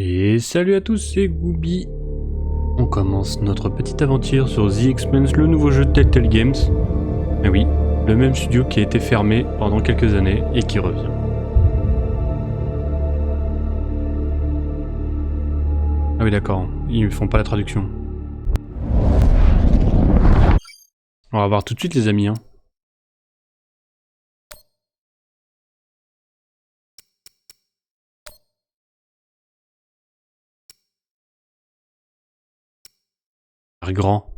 Et salut à tous, c'est Goubi. On commence notre petite aventure sur The Expanse, le nouveau jeu de Telltale Games. Et oui, le même studio qui a été fermé pendant quelques années et qui revient. Ah oui d'accord, ils font pas la traduction. On va voir tout de suite les amis. Grand.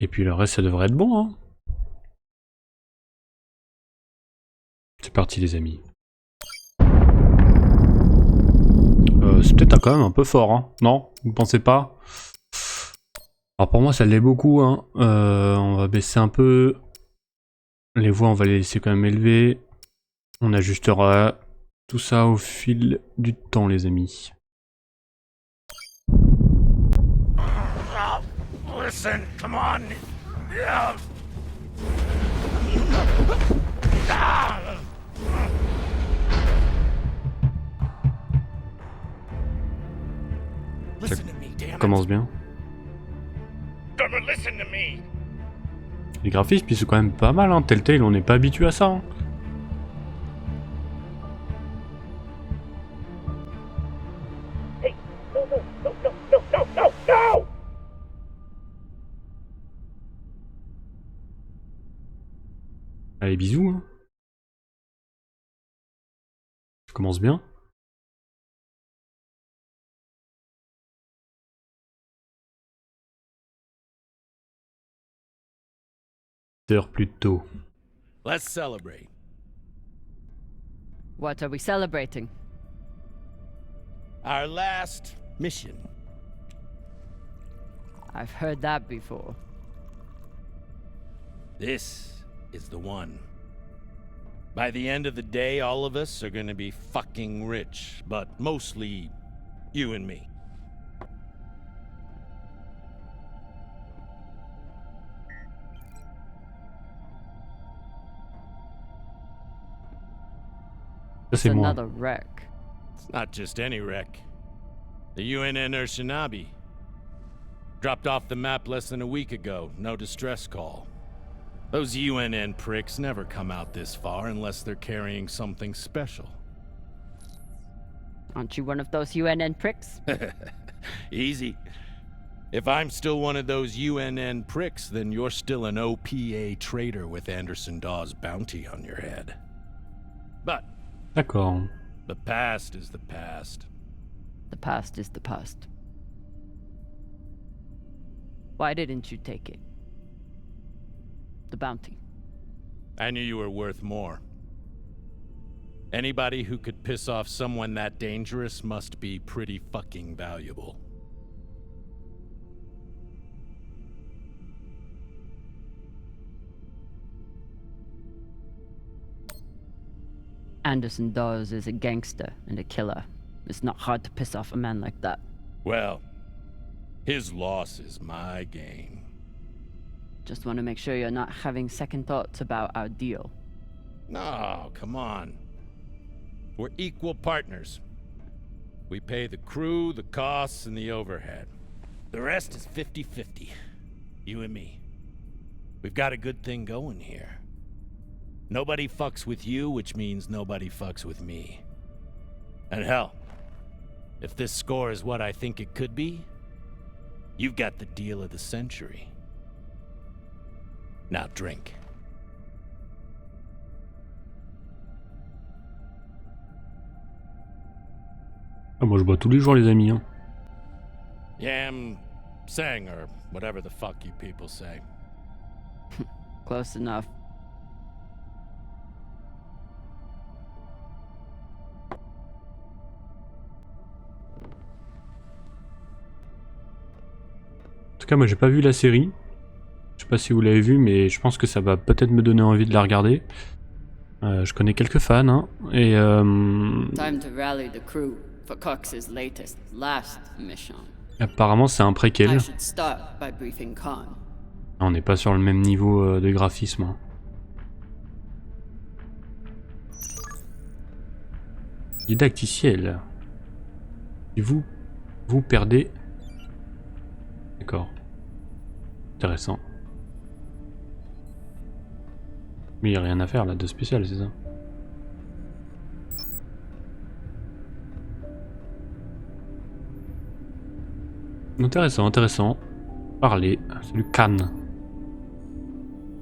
Et puis le reste ça devrait être bon hein. C'est parti les amis. C'est peut-être quand même un peu fort hein. Non? Vous pensez pas? Alors pour moi ça l'est beaucoup hein. On va baisser un peu. Les voix on va les laisser quand même élevées. On ajustera tout ça au fil du temps les amis. Listen, come on. Listen to me, damn it. Commence bien. Listen to me. Les graphismes ils sont quand même pas mal hein. Telltale on n'est pas habitué à ça hein. Hey, no! Allez bisous hein. Ça commence bien. Heure plus tôt. Let's celebrate. What are we celebrating? Our last mission. I've heard that before. This is the one. By the end of the day, all of us are gonna be fucking rich, but mostly you and me. Ça c'est moi. Another wreck. It's not just any wreck. The UNN Shinabi. Dropped off the map less than a week ago. No distress call. Those UNN pricks never come out this far unless they're carrying something special. Aren't you one of those UNN pricks? Easy. If I'm still one of those UNN pricks, then you're still an OPA traitor with Anderson Dawes' bounty on your head. But D'accord. the past is the past. The past is the past. Why didn't you take it? The bounty. I knew you were worth more. Anybody who could piss off someone that dangerous must be pretty fucking valuable. Anderson Dawes is a gangster and a killer. It's not hard to piss off a man like that. Well, his loss is my gain. Just want to make sure you're not having second thoughts about our deal. No, come on. We're equal partners. We pay the crew, the costs, and the overhead. The rest is 50-50. You and me. We've got a good thing going here. Nobody fucks with you, which means nobody fucks with me. And hell, if this score is what I think it could be, you've got the deal of the century. Now drink. Ah, moi je bois tous les jours les amis hein. Yam sang, or whatever the fuck you people say. Close enough. En tout cas moi j'ai pas vu la série. Je sais pas si vous l'avez vu mais je pense que ça va peut-être me donner envie de la regarder. Je connais quelques fans hein. Et Time to rally the crew. for Cox's last mission. Apparemment, c'est un I préquel. should start by briefing Khan. On n'est pas sur le même niveau de graphisme. Hein. Didacticiel. Si vous perdez... D'accord. Intéressant. Mais il n'y a rien à faire là de spécial, c'est ça? Intéressant, intéressant. Parler. C'est le Khan.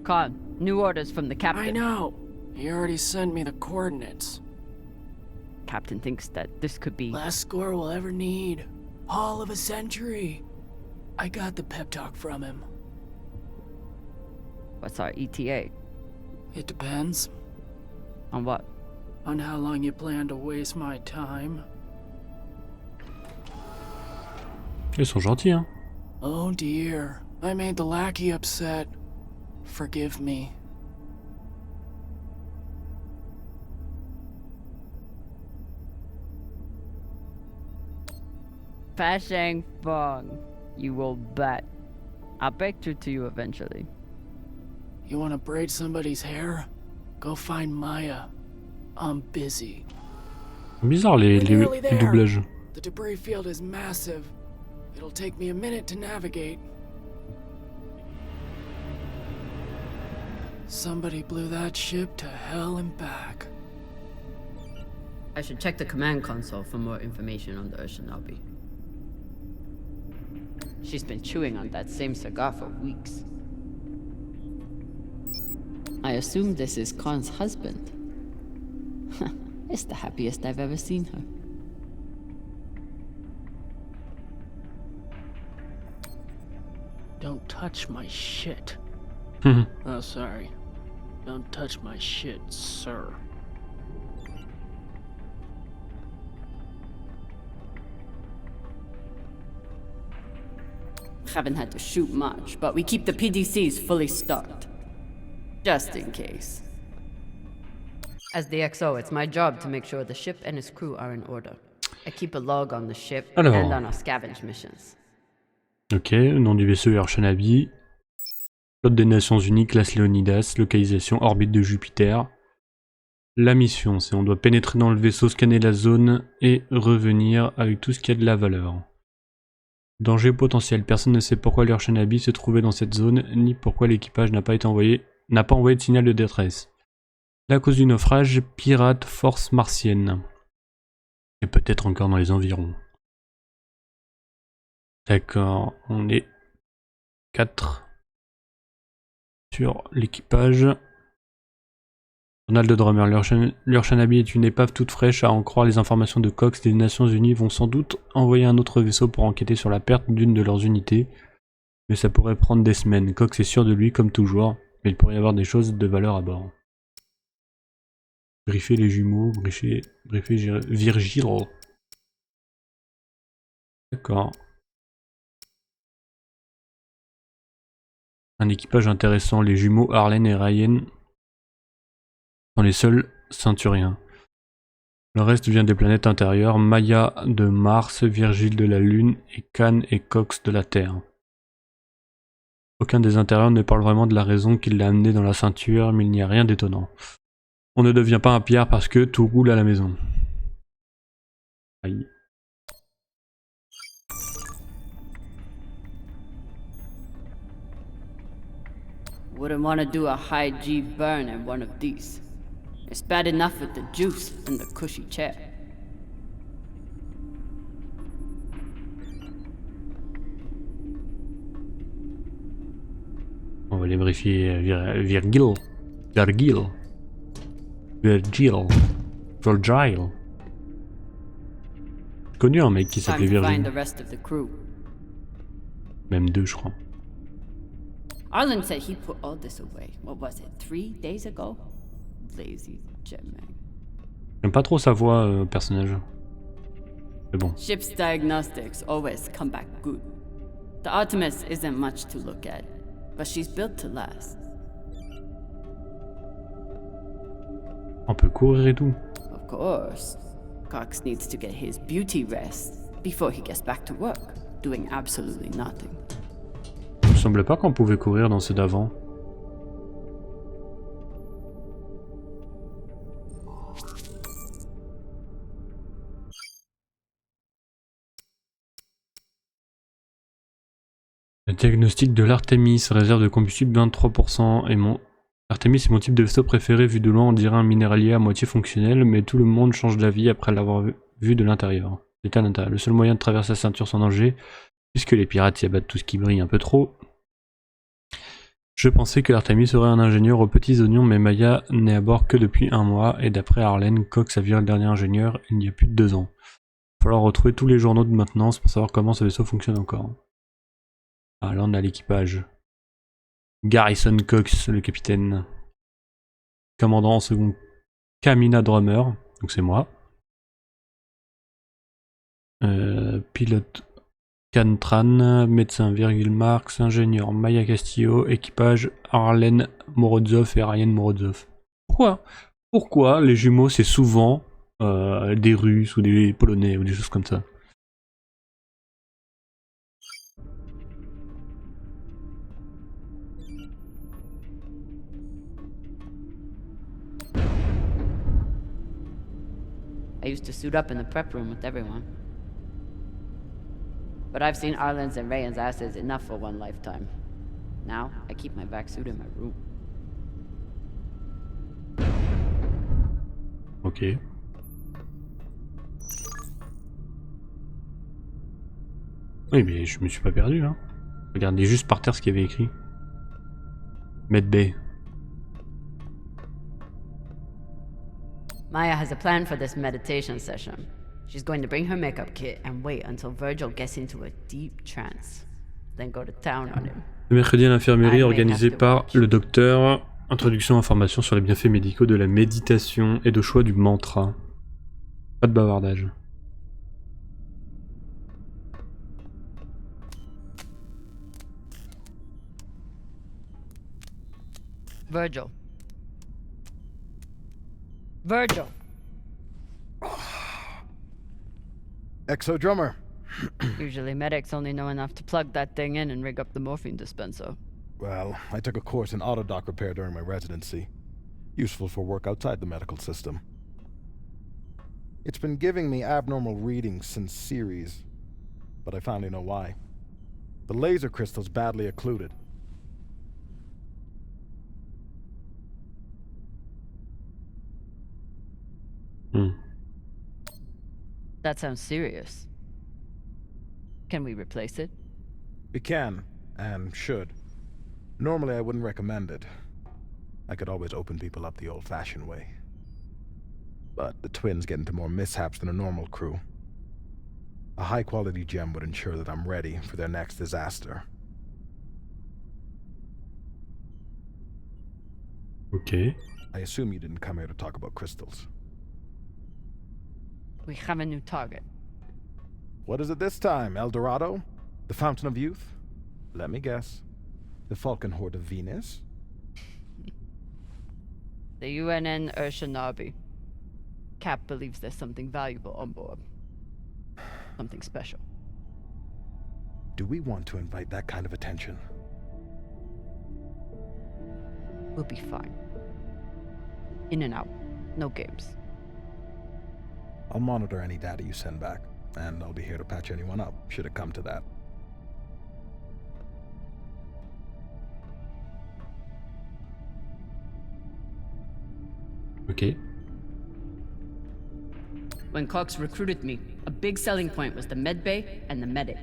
Khan, new orders from the I captain. know. He already sent me the coordinates. Captain thinks that this could be... Last score we'll ever need. Haul of a century. I got the pep talk from him. What's our ETA? It depends On what? on how long you plan to waste my time. Ils sont gentils, hein. Oh dear, I made the lackey upset. Forgive me. Fashang Fong, you will bet. I'll break through to you eventually. You want to braid somebody's hair? Go find Maya. I'm busy. Bizarre les doublages. The debris field is massive. It'll take me a minute to navigate. Somebody blew that ship to hell and back. I should check the command console for more information on the Urshanabi. She's been chewing on that same cigar for weeks. I assume this is Khan's husband. It's the happiest I've ever seen her. Don't touch my shit. Mhm. Oh, sorry. Don't touch my shit, sir. Haven't had to shoot much, but we keep the PDCs fully stocked. Just in case. As the XO, it's my job to make sure the ship and its crew are in order. I keep a log on the ship Alors. and on our scavenge missions. Ok, nom du vaisseau Urshanabi. Flotte des Nations Unies, classe Léonidas, localisation orbite de Jupiter. La mission, c'est on doit pénétrer dans le vaisseau, scanner la zone et revenir avec tout ce qui a de la valeur. Danger potentiel, personne ne sait pourquoi l'Urshanabi se trouvait dans cette zone, ni pourquoi l'équipage n'a pas envoyé de signal de détresse. La cause du naufrage, pirate force martienne. Et peut-être encore dans les environs. D'accord, on est 4 sur l'équipage. Journal de Drummer, l'Urshanabi est une épave toute fraîche, à en croire les informations de Cox. Les Nations Unies vont sans doute envoyer un autre vaisseau pour enquêter sur la perte d'une de leurs unités. Mais ça pourrait prendre des semaines. Cox est sûr de lui, comme toujours, mais il pourrait y avoir des choses de valeur à bord. Briefer les jumeaux, briefer Virgile. D'accord. Un équipage intéressant, les jumeaux Harlan et Ryan sont les seuls ceinturiens. Le reste vient des planètes intérieures, Maya de Mars, Virgile de la Lune et Khan et Cox de la Terre. Aucun des intérieurs ne parle vraiment de la raison qui l'a amené dans la ceinture, mais il n'y a rien d'étonnant. On ne devient pas un pillard parce que tout roule à la maison. Aïe. Wouldn't want to do a high G burn in one of these. It's bad enough with the juice and the cushy chair. On va les briefer Virgile. J'ai connu un mec qui Time s'appelait to find Virgile. the rest of the crew. Même deux, je crois. Arlen said he put all this away. What was it, 3 days ago? Lazy jetman. J'aime pas trop sa voix, personnage. Mais bon. Ship's diagnostics always come back good. The Artemis isn't much to look at, but she's built to last. On peut courir et tout. Of course. Cox needs to get his beauty rest before he gets back to work, doing absolutely nothing. Il me semblait pas qu'on pouvait courir dans ceux d'avant. Le diagnostic de l'Artemis, réserve de combustible 23% et mon... Artemis est mon type de vaisseau préféré, vu de loin on dirait un minéralier à moitié fonctionnel, mais tout le monde change d'avis après l'avoir vu de l'intérieur. C'est à l'intérieur. Le seul moyen de traverser la ceinture sans danger, puisque les pirates y abattent tout ce qui brille un peu trop. Je pensais que l'Artemis serait un ingénieur aux petits oignons, mais Maya n'est à bord que depuis 1 mois, et d'après Arlene, Cox a viré le dernier ingénieur il y a plus de 2 ans. Il va falloir retrouver tous les journaux de maintenance pour savoir comment ce vaisseau fonctionne encore. Ah, là on a l'équipage. Garrison Cox, le capitaine. Commandant en second, Kamina Drummer, donc c'est moi. Pilote Cantran, médecin Virgil Marx, ingénieur Maya Castillo, équipage Arlen Morozov et Ryan Morozov. Pourquoi les jumeaux c'est souvent des Russes ou des Polonais ou des choses comme ça? I used to suit up in the prep room with everyone. But I've seen Arlen's and Ryan's asses enough for one lifetime. Now, I keep my vac suit in my room. Ok. Oui, mais je me suis pas perdu, hein. Regardez juste par terre ce qu'il y avait écrit. Medbay. Maya has a plan for this meditation session. She's going to bring her makeup kit and wait until Virgil gets into a deep trance. Then go to town on him. Le mercredi à l'infirmerie organisé par le docteur. Introduction information sur les bienfaits médicaux de la méditation et de choix du mantra. Pas de bavardage. Virgil. Virgil. Exo drummer. Usually medics only know enough to plug that thing in and rig up the morphine dispenser. Well, I took a course in autodoc repair during my residency. Useful for work outside the medical system. It's been giving me abnormal readings since series, but I finally know why. The laser crystal's badly occluded. That sounds serious. Can we replace it? We can, and should. Normally I wouldn't recommend it. I could always open people up the old-fashioned way. But the twins get into more mishaps than a normal crew. A high-quality gem would ensure that I'm ready for their next disaster. Ok. I assume you didn't come here to talk about crystals. We have a new target. What is it this time, El Dorado? The Fountain of Youth? Let me guess. The Falcon Horde of Venus? The UNN Urshanabi. Cap believes there's something valuable on board. Something special. Do we want to invite that kind of attention? We'll be fine. In and out. No games. I'll monitor any data you send back, and I'll be here to patch anyone up, should it come to that. Ok. When Cox recruited me, a big selling point was the medbay and the medic.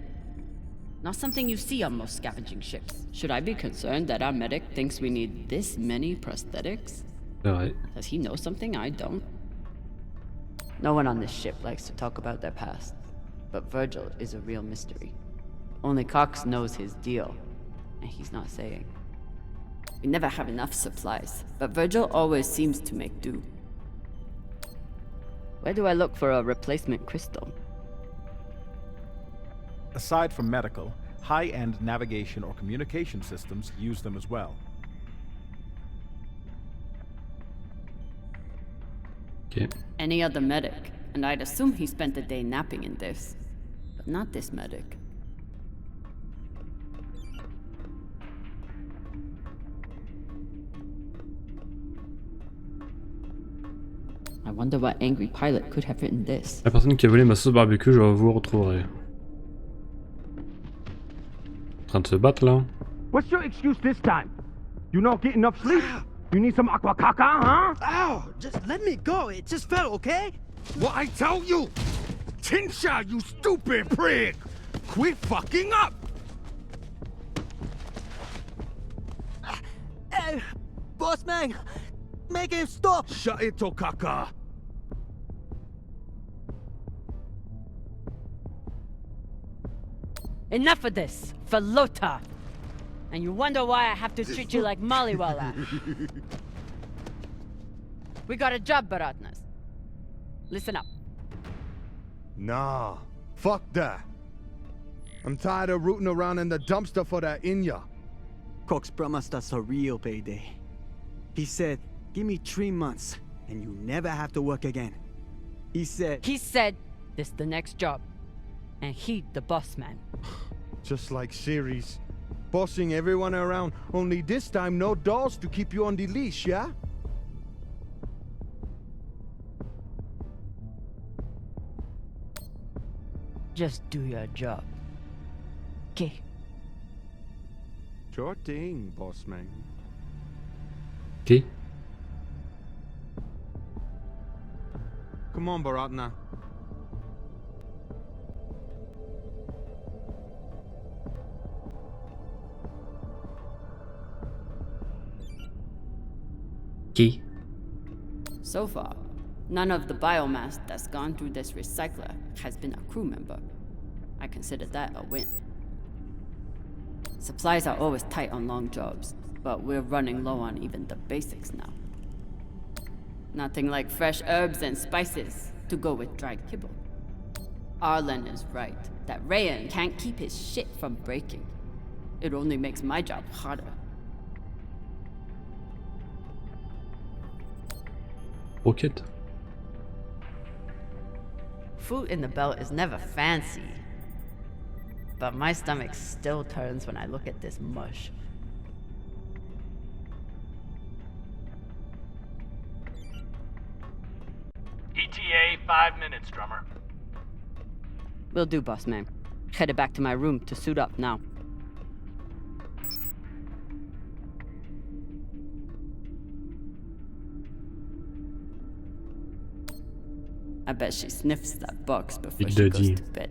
Not something you see on most scavenging ships. Should I be concerned that our medic thinks we need this many prosthetics? C'est vrai. Does he know something I don't? No one on this ship likes to talk about their past, but Virgil is a real mystery. Only Cox knows his deal, and he's not saying. We never have enough supplies, but Virgil always seems to make do. Where do I look for a replacement crystal? Aside from medical, high-end navigation or communication systems use them as well. Ok. Any other medic, And I'd assume he spent the day napping in this. But not this medic. I wonder what angry pilot could have written this. La personne qui a volé ma sauce barbecue, je vous retrouverai. En train de se battre là. What's your excuse this time? You not getting enough sleep? You need some aqua caca, huh? Ow! Just let me go. It just fell, okay? What I tell you? Tinsha, you stupid prig! Quit fucking up! Hey, boss man, make him stop. Shut it, Tokaka. Enough of this, Falota! And you wonder why I have to treat you like Maliwala. We got a job, Baratnas. Listen up. Nah, fuck that. I'm tired of rooting around in the dumpster for that Inya. Cox promised us a real payday. He said, give me 3 months, and you never have to work again. He said, this the next job. And he the boss man. Just like Series. Bossing everyone around, only this time no dolls to keep you on the leash, yeah? Just do your job. Okay. Sure thing, boss man. Ok. Come on, Baratna. Ok. So far, none of the biomass that's gone through this recycler has been a crew member. I consider that a win. Supplies are always tight on long jobs, but we're running low on even the basics now. Nothing like fresh herbs and spices to go with dried kibble. Arlen is right, that Rayan can't keep his shit from breaking. It only makes my job harder. Roquette. Food in the belt is never fancy. But my stomach still turns when I look at this mush. ETA 5 minutes, drummer. Will do, boss man. Headed back to my room to suit up now. I bet she sniffs that box before she goes to bed.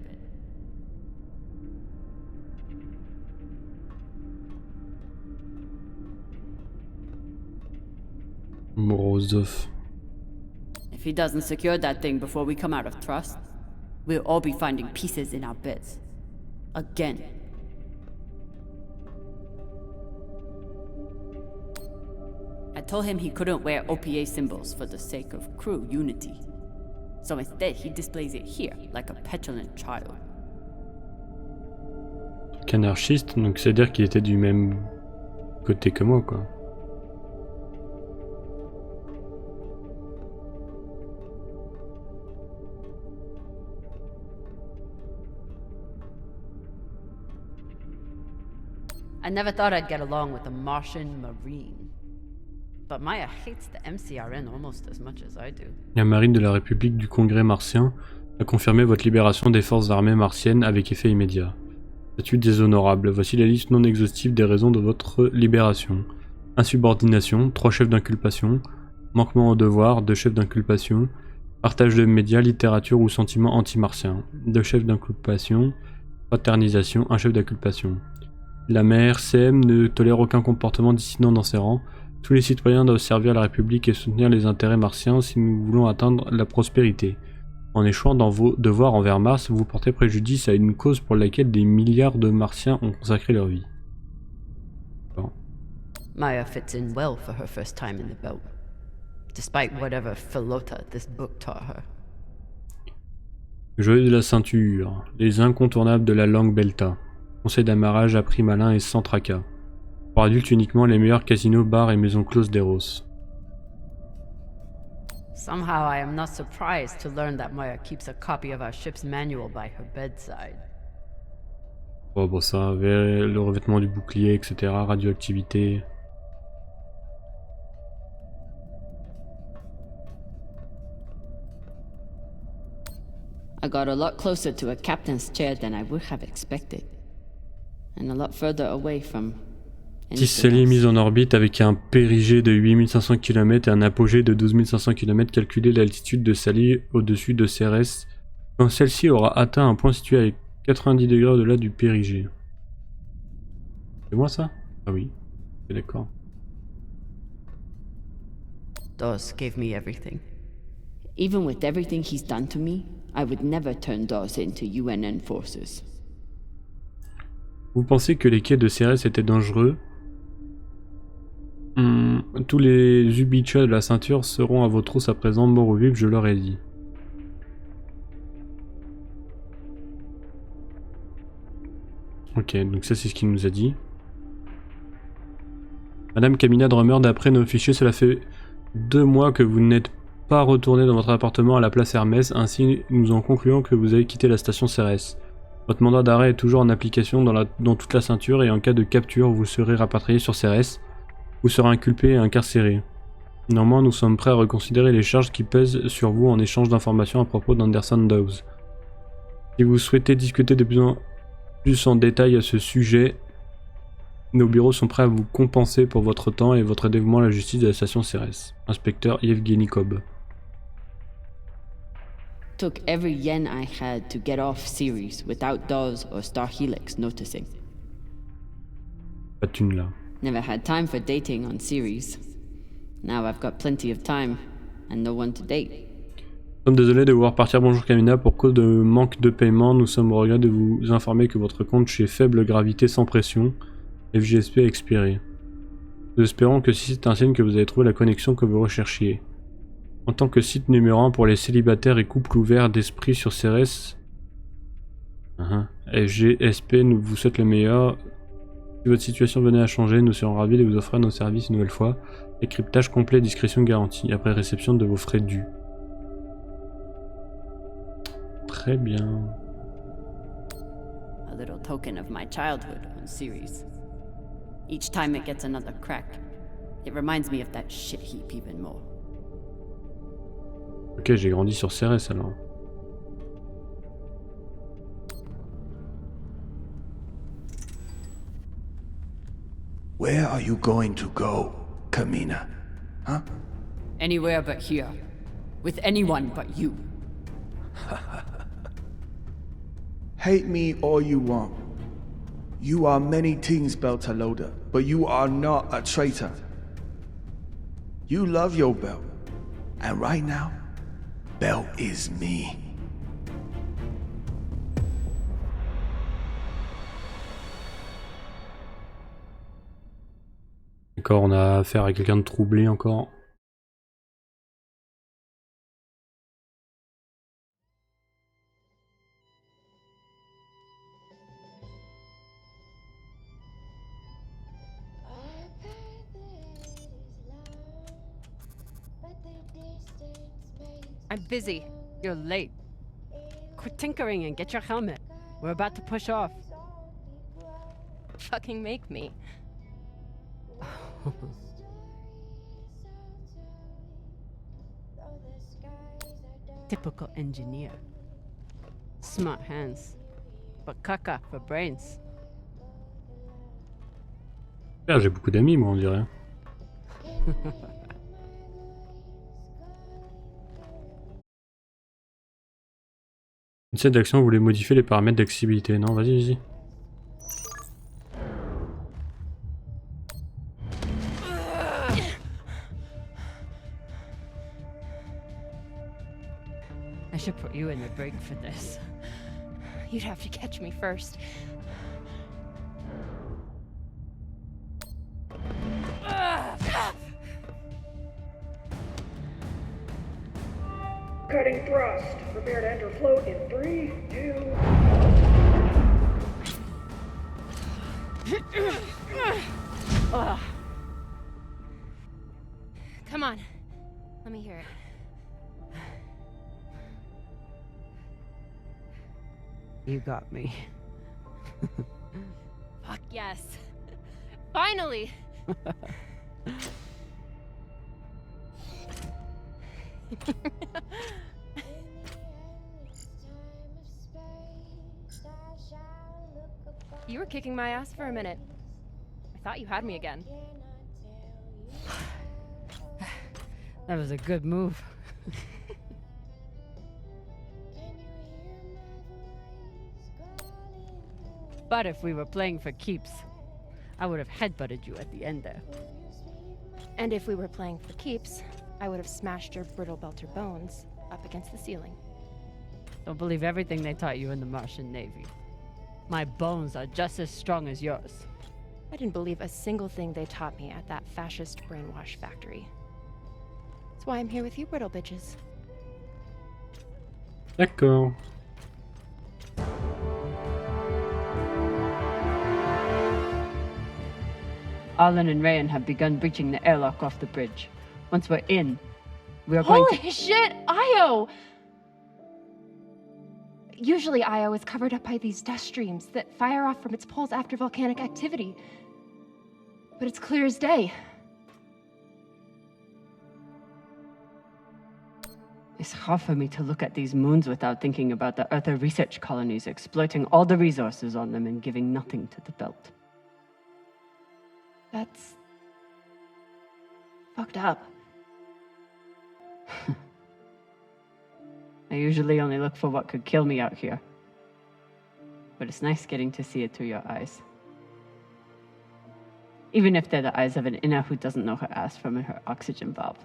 Morozov. If he doesn't secure that thing before we come out of trust, we'll all be finding pieces in our beds. Again. I told him he couldn't wear OPA symbols for the sake of crew unity. So instead, he displays it here, like a petulant child. Anarchiste, donc c'est-à-dire qu'il était du même côté que moi, quoi. I never thought I'd get along with a Martian Marine. But Maya hates the MCRN almost as much as I do. La marine de la République du Congrès martien a confirmé votre libération des forces armées martiennes avec effet immédiat. Statut déshonorable. Voici la liste non exhaustive des raisons de votre libération. Insubordination, 3 chefs d'inculpation. Manquement au devoir, 2 chefs d'inculpation. Partage de médias, littérature ou sentiments anti-martiens, 2 chefs d'inculpation. Fraternisation, 1 chef d'inculpation. La mère CM ne tolère aucun comportement dissident dans ses rangs. Tous les citoyens doivent servir la République et soutenir les intérêts martiens si nous voulons atteindre la prospérité. En échouant dans vos devoirs envers Mars, vous portez préjudice à une cause pour laquelle des milliards de Martiens ont consacré leur vie. Bon. Maya fits in well for her first time in the belt, despite whatever Falota this book taught her. Joyeux de la ceinture, les incontournables de la langue belta. Conseil d'amarrage à prix malin et sans tracas. Pour adultes uniquement, les meilleurs casinos, bars et maisons closes d'Eros. Somehow I am not surprised to learn that Maya keeps a copy of our ship's manual by her bedside. Oh bon ça, le revêtement du bouclier, etc. Radioactivité. I got a lot closer to a captain's chair than I would have expected. And a lot further away from... Petit Sally mise en orbite avec un périgée de 8500 km et un apogée de 12500 km. Calculez l'altitude de Sally au-dessus de Cérès quand celle-ci aura atteint un point situé à 90 degrés au-delà du périgée. C'est moi ça? Ah oui, d'accord. Dawes gave me everything. Even with everything he's done to me, I would never turn Dawes into UNN forces. Vous pensez que les quais de Cérès étaient dangereux? Tous les Ubicha de la ceinture seront à vos trousses à présent, morts ou vifs, je leur ai dit. Ok, donc ça c'est ce qu'il nous a dit. Madame Camina Drummer, d'après nos fichiers, cela fait 2 mois que vous n'êtes pas retourné dans votre appartement à la place Hermès, ainsi nous en concluons que vous avez quitté la station Cérès. Votre mandat d'arrêt est toujours en application dans toute la ceinture et en cas de capture, vous serez rapatrié sur Cérès. Vous serez inculpé et incarcéré. Néanmoins, nous sommes prêts à reconsidérer les charges qui pèsent sur vous en échange d'informations à propos d'Anderson Dawes. Si vous souhaitez discuter de plus en détail à ce sujet, nos bureaux sont prêts à vous compenser pour votre temps et votre dévouement à la justice de la station Cérès. Inspecteur Yevgeny Kob. Took every yen I had to get off Ceres without Dawes or Star Helix noticing. Pas de thune là. Never had time for dating on Ceres. Now I've got plenty of time and no one to date. Nous sommes désolés de vous voir partir. Bonjour Camina, pour cause de manque de paiement, nous sommes au regret de vous informer que votre compte chez faible gravité sans pression, FGSP, a expiré. Nous espérons que si c'est un signe que vous avez trouvé la connexion que vous recherchiez. En tant que site numéro 1 pour les célibataires et couples ouverts d'esprit sur Cérès, FGSP nous vous souhaite le meilleur. Si votre situation venait à changer, nous serons ravis de vous offrir nos services une nouvelle fois. Décryptage complet, discrétion garantie, après réception de vos frais dus. Très bien. A little token of my childhood on Ceres. Each time it gets another crack, it reminds me of that shit heap even more. Ok, j'ai grandi sur Cérès alors. Where are you going to go, Camina? Huh? Anywhere but here. With anyone but you. Hate me all you want. You are many things, Beltaloda, but you are not a traitor. You love your belt. And right now, Belt is me. D'accord, on a affaire à quelqu'un de troublé encore. I'm busy. You're late. Quit tinkering and get your helmet. We're about to push off. Fucking make me. Typical engineer. Smart hands. But caca for brains. Ah, j'ai beaucoup d'amis moi on dirait. Une scène d'action, vous voulez modifier les paramètres d'accessibilité. Non, vas-y, vas-y. I should put you in the break for this. You'd have to catch me first. Cutting thrust. Prepare to enter float in 3, 2... Come on. Let me hear it. You got me. Fuck yes. Finally! You were kicking my ass for a minute. I thought you had me again. That was a good move. But if we were playing for keeps, I would have headbutted you at the end there. And if we were playing for keeps, I would have smashed your brittle belter bones up against the ceiling. Don't believe everything they taught you in the Martian Navy. My bones are just as strong as yours. I didn't believe a single thing they taught me at that fascist brainwash factory. That's why I'm here with you, brittle bitches. D'accord. Arlen and Rayan have begun breaching the airlock off the bridge. Once we're in, we are going to— Holy shit, Io! Usually Io is covered up by these dust streams that fire off from its poles after volcanic activity. But it's clear as day. It's hard for me to look at these moons without thinking about the Earther research colonies exploiting all the resources on them and giving nothing to the belt. That's fucked up. I usually only look for what could kill me out here. But it's nice getting to see it through your eyes. Even if they're the eyes of an inner who doesn't know her ass from her oxygen valve.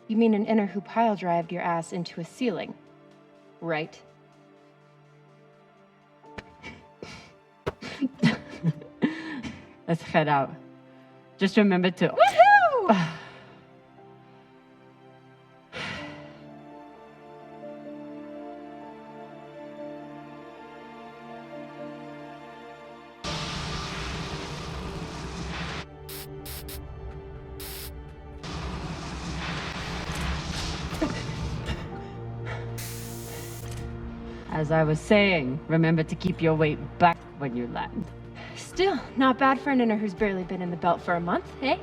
You mean an inner who pile-drived your ass into a ceiling, right? Let's head out. Just remember to— Woohoo! As I was saying, remember to keep your weight back when you land. Still, not bad for an inner who's barely been in the belt for a month, eh?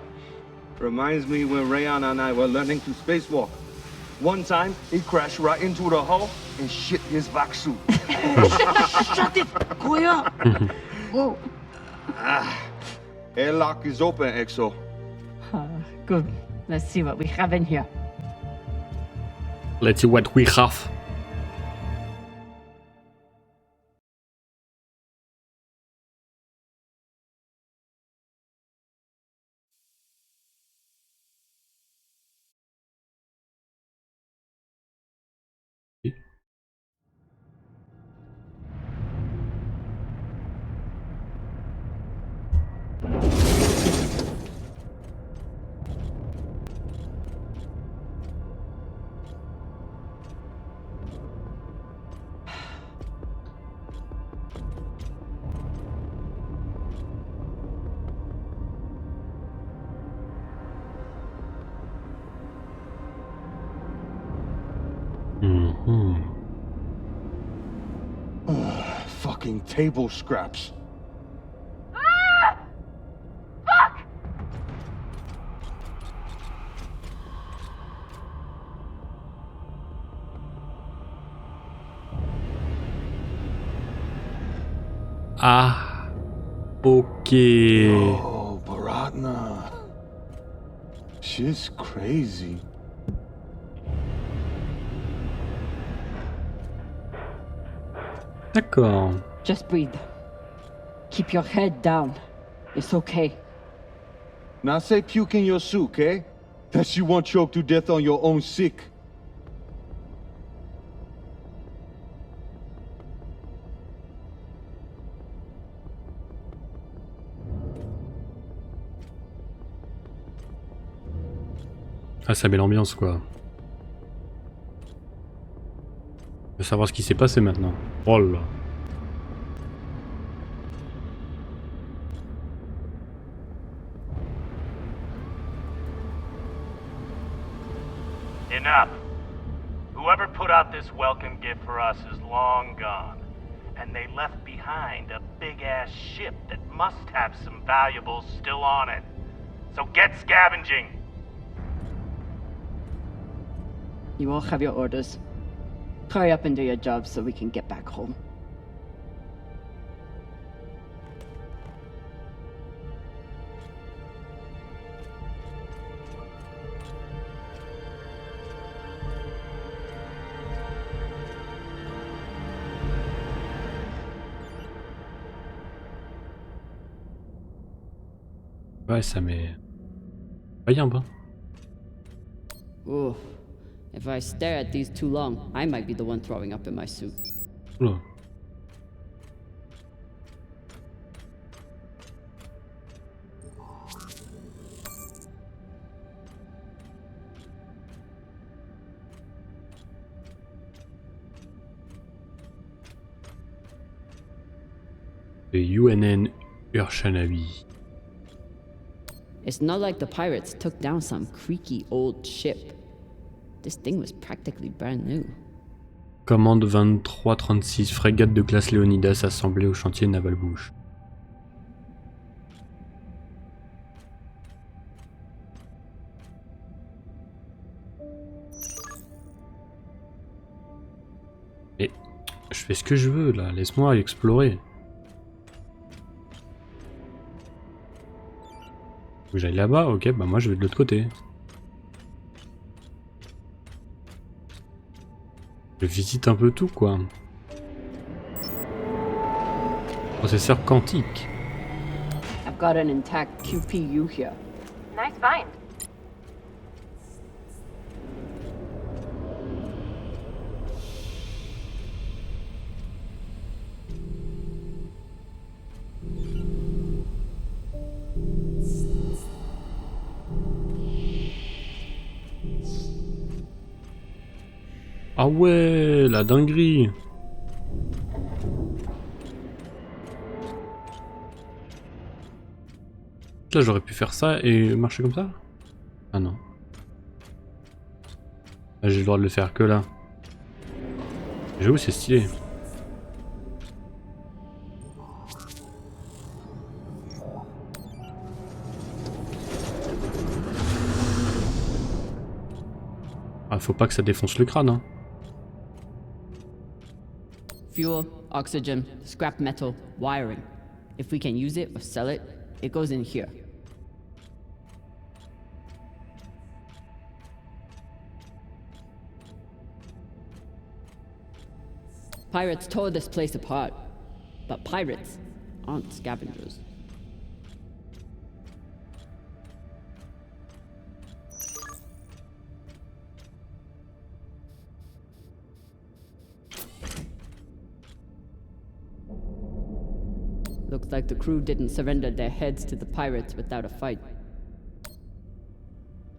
Reminds me when Rayan and I were learning to spacewalk. One time, he crashed right into the hull and shit his vac suit. Shut it! Koya! Whoa. Airlock is open, Exo. Good. Let's see what we have in here. Let's see what we have. Fucking table scraps. Ah! Fuck! Ah. Ok. Oh, Baratna. Shit's crazy. D'accord. Just breathe. Keep your head down. It's okay. Now say puke in your soup, eh? That you won't choke to death on your own sick. Ah, ça met l'ambiance, quoi. Je veux savoir ce qui s'est passé maintenant. Oh là. Enough. Whoever put out this welcome gift for us is long gone. and they left behind a big-ass ship that must have some valuables still on it. So get scavenging! You all have your orders. Hurry up and do your job so we can get back home. Ouais, ça m'est... Voyons, hein. Ooh. If I stare at these too long, I might be the one throwing up in my suit. Oula. The UNN Urshanabi. It's not like the pirates took down some creaky old ship. This thing was practically brand new. Commande 2336, frégate de classe Léonidas assemblée au chantier naval Bush. Et je fais ce que je veux là, laisse-moi explorer. Faut que j'aille là-bas, ok, bah moi je vais de l'autre côté. Je visite un peu tout quoi. Processeur quantique. I've got an intact QPU here. Nice find. Ah ouais, la dinguerie. Là j'aurais pu faire ça et marcher comme ça. Ah non. Là j'ai le droit de le faire que là. J'avoue c'est stylé. Ah faut pas que ça défonce le crâne hein. Fuel, oxygen, scrap metal, wiring. If we can use it or sell it, it goes in here. Pirates tore this place apart, but pirates aren't scavengers. Looks like the crew didn't surrender their heads to the pirates without a fight.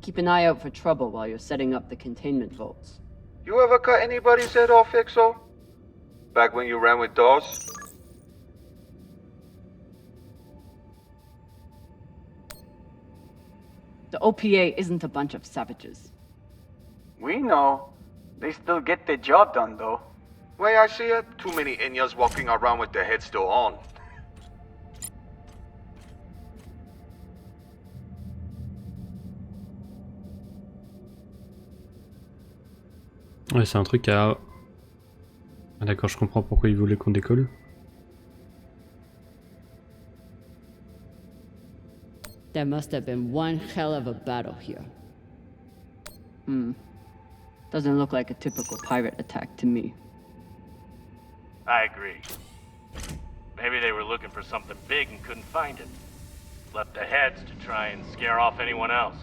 Keep an eye out for trouble while you're setting up the containment vaults. You ever cut anybody's head off, Exo? Back when you ran with Dawes? The OPA isn't a bunch of savages. We know. They still get the job done, though. Way I see it, too many Inyas walking around with their heads still on. Ouais, c'est un truc à... Ah d'accord, je comprends pourquoi ils voulaient qu'on décolle. There must have been one hell of a battle here. Doesn't look like a typical pirate attack to me. I agree. Maybe they were looking for something big and couldn't find it. Left the heads to try and scare off anyone else.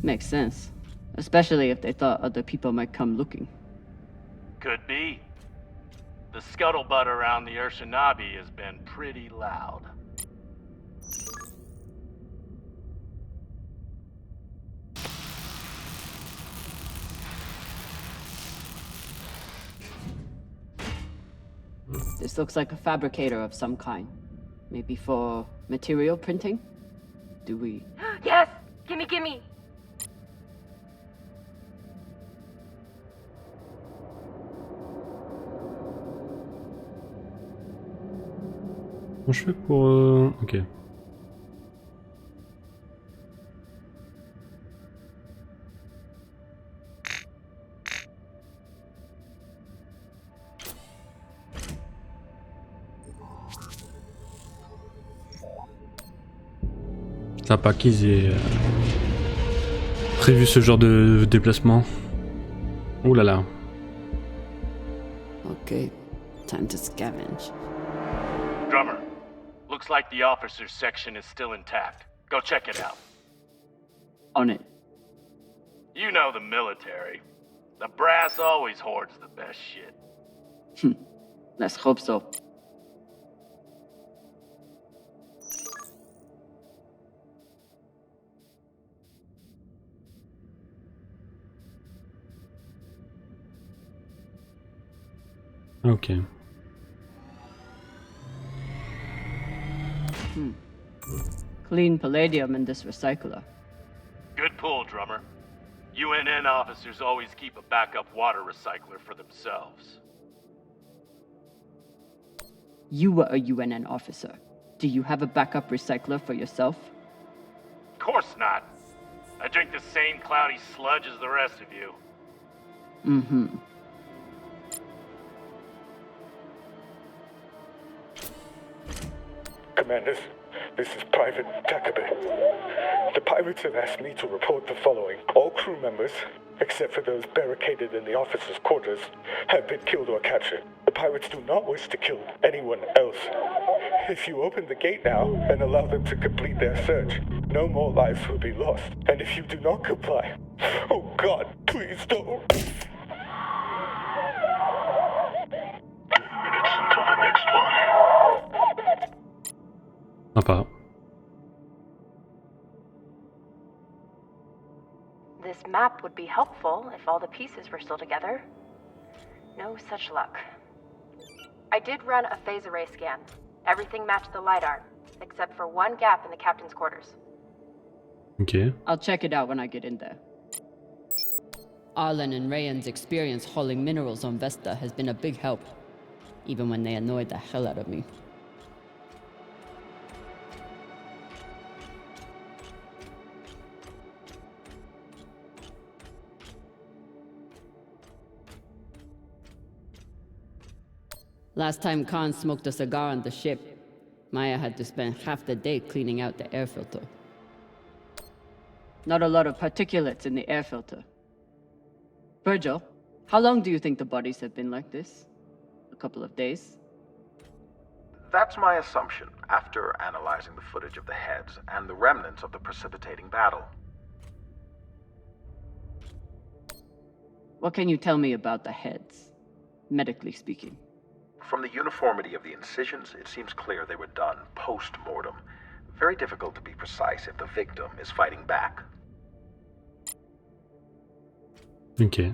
Makes sense. Especially if they thought other people might come looking. Could be. The scuttlebutt around the Urshanabi has been pretty loud. This looks like a fabricator of some kind. Maybe for material printing? Do we... Yes! Gimme, gimme! Comment je fais pour... Ok. Sympa qu'ils aient prévu ce genre de déplacement. Ouh là là. Okay, time to scavenge. Drummer, looks like the officers section is still intact. Go check it out. On it. You know the military. The brass always hoards the best shit. Let's hope so. Ok. Clean palladium in this recycler. Good pull, Drummer. UNN officers always keep a backup water recycler for themselves. You were a UNN officer. Do you have a backup recycler for yourself? Of course not. I drink the same cloudy sludge as the rest of you. Mm-hmm. Commanders, this is Private Takabe. The pirates have asked me to report the following. All crew members, except for those barricaded in the officers' quarters, have been killed or captured. The pirates do not wish to kill anyone else. If you open the gate now and allow them to complete their search, no more lives will be lost. And if you do not comply, oh God, please don't. Sympa. This map would be helpful if all the pieces were still together. No such luck. I did run a phase array scan. Everything matched the LiDAR, except for one gap in the captain's quarters. Ok. I'll check it out when I get in there. Arlen and Rayan's experience hauling minerals on Vesta has been a big help, even when they annoyed the hell out of me. Last time Khan smoked a cigar on the ship, Maya had to spend half the day cleaning out the air filter. Not a lot of particulates in the air filter. Virgil, how long do you think the bodies have been like this? A couple of days? That's my assumption, after analyzing the footage of the heads and the remnants of the precipitating battle. What can you tell me about the heads, medically speaking? From the uniformity of the incisions, it seems clear they were done post-mortem. Very difficult to be precise if the victim is fighting back. Ok.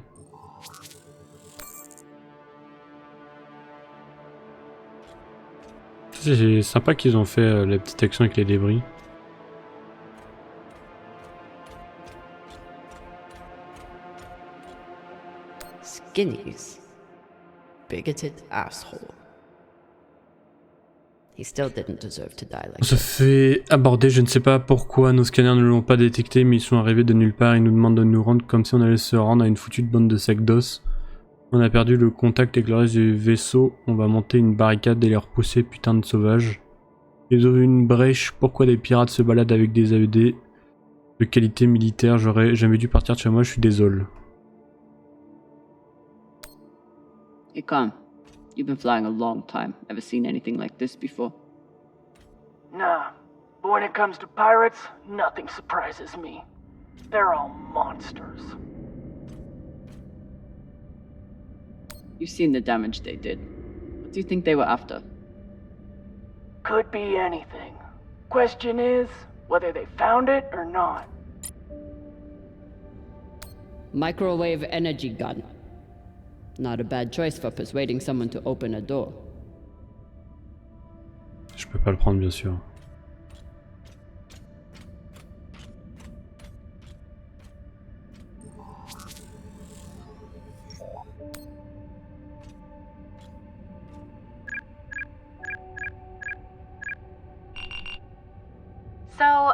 C'est sympa qu'ils ont fait la petite action avec les débris. Skinnies. Bigoted asshole. He still didn't deserve to die like On se fait aborder, je ne sais pas pourquoi nos scanners ne l'ont pas détecté, mais ils sont arrivés de nulle part, ils nous demandent de nous rendre comme si on allait se rendre à une foutue bande de sacs d'os. On a perdu le contact avec le reste du vaisseau, on va monter une barricade et les repousser, putain de sauvages. Ils ont une brèche, pourquoi des pirates se baladent avec des AED de qualité militaire, j'aurais jamais dû partir de chez moi, je suis désolé. Hey, Khan, you've been flying a long time. Ever seen anything like this before? Nah, but when it comes to pirates, nothing surprises me. They're all monsters. You've seen the damage they did. What do you think they were after? Could be anything. Question is, whether they found it or not. Microwave energy gun. Not a bad choice for persuading someone to open a door. Je peux pas le prendre bien sûr.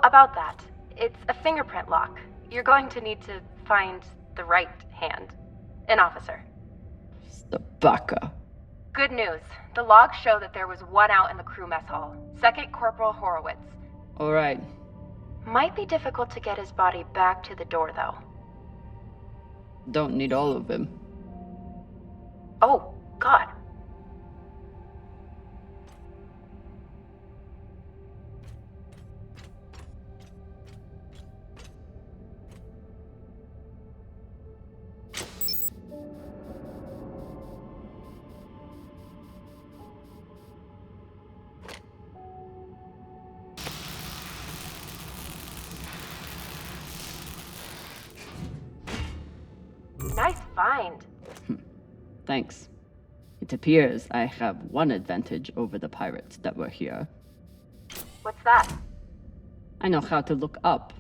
About that, it's a fingerprint lock. You're going to need to find the right hand. An officer. Baka. Good news. The logs show that there was one out in the crew mess hall. Second Corporal Horowitz. Alright. Might be difficult to get his body back to the door, though. Don't need all of him. Oh, God. Nice find. Thanks. It appears I have one advantage over the pirates that were here. What's that? I know how to look up.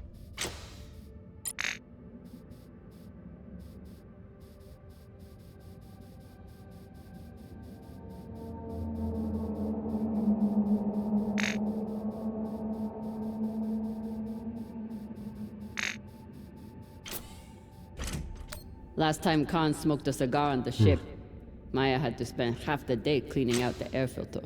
Last time Khan smoked a cigar on the ship, Maya had to spend half the day cleaning out the air filter.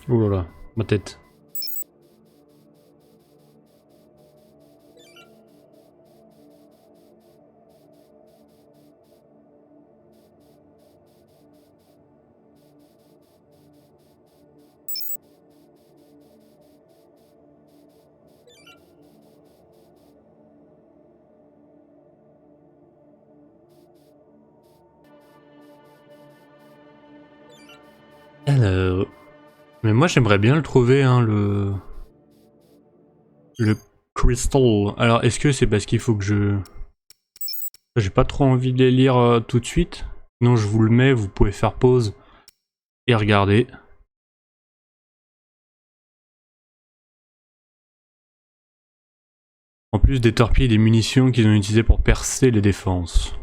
Oh là là, ma tête. Alors... Mais moi j'aimerais bien le trouver, hein, le crystal. Alors est-ce que c'est parce qu'il faut que je... J'ai pas trop envie de les lire tout de suite. Sinon je vous le mets, vous pouvez faire pause et regarder. En plus des torpilles et des munitions qu'ils ont utilisées pour percer les défenses.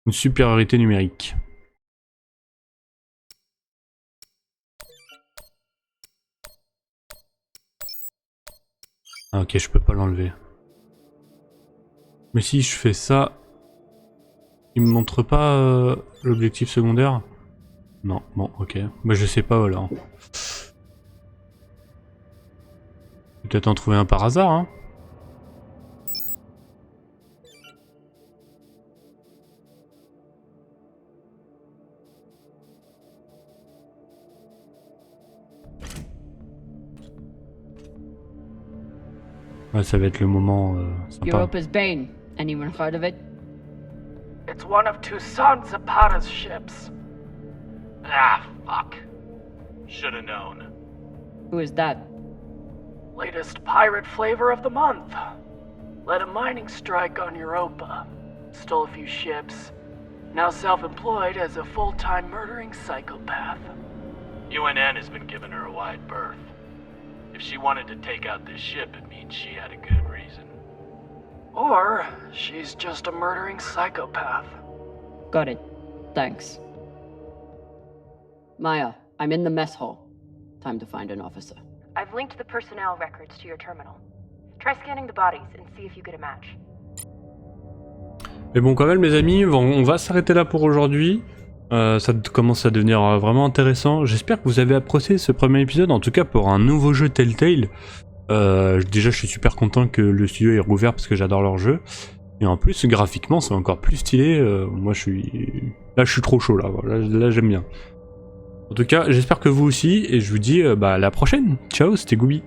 Une supériorité numérique. Ah ok, je peux pas l'enlever. Mais si je fais ça, il me montre pas l'objectif secondaire? Non, bon, ok. Bah je sais pas, voilà. Peut-être en trouver un par hasard, hein. Ouais, ça va être le moment sympa. Europa's Bane. Anyone heard of it? It's one of Toussaint Zapata's ships. Ah, fuck. Should've known. Who is that? Latest pirate flavor of the month. Led a mining strike on Europa. Stole a few ships. Now self-employed as a full-time murdering psychopath. UNN has been giving her a wide berth. If she wanted to take out this ship, it means she had a good reason. Or she's just a murdering psychopath. Got it. Thanks. Maya, I'm in the mess hall. Time to find an officer. I've linked the personnel records to your terminal. Try scanning the bodies and see if you get a match. Mais bon, quand même, mes amis, on va s'arrêter là pour aujourd'hui. Ça commence à devenir vraiment intéressant. J'espère que vous avez apprécié ce premier épisode, en tout cas pour un nouveau jeu Telltale. Déjà, je suis super content que le studio ait rouvert parce que j'adore leur jeu. Et en plus, graphiquement, c'est encore plus stylé. Moi, je suis trop chaud là. Là, j'aime bien. En tout cas, j'espère que vous aussi. Et je vous dis à la prochaine. Ciao, c'était Goubi.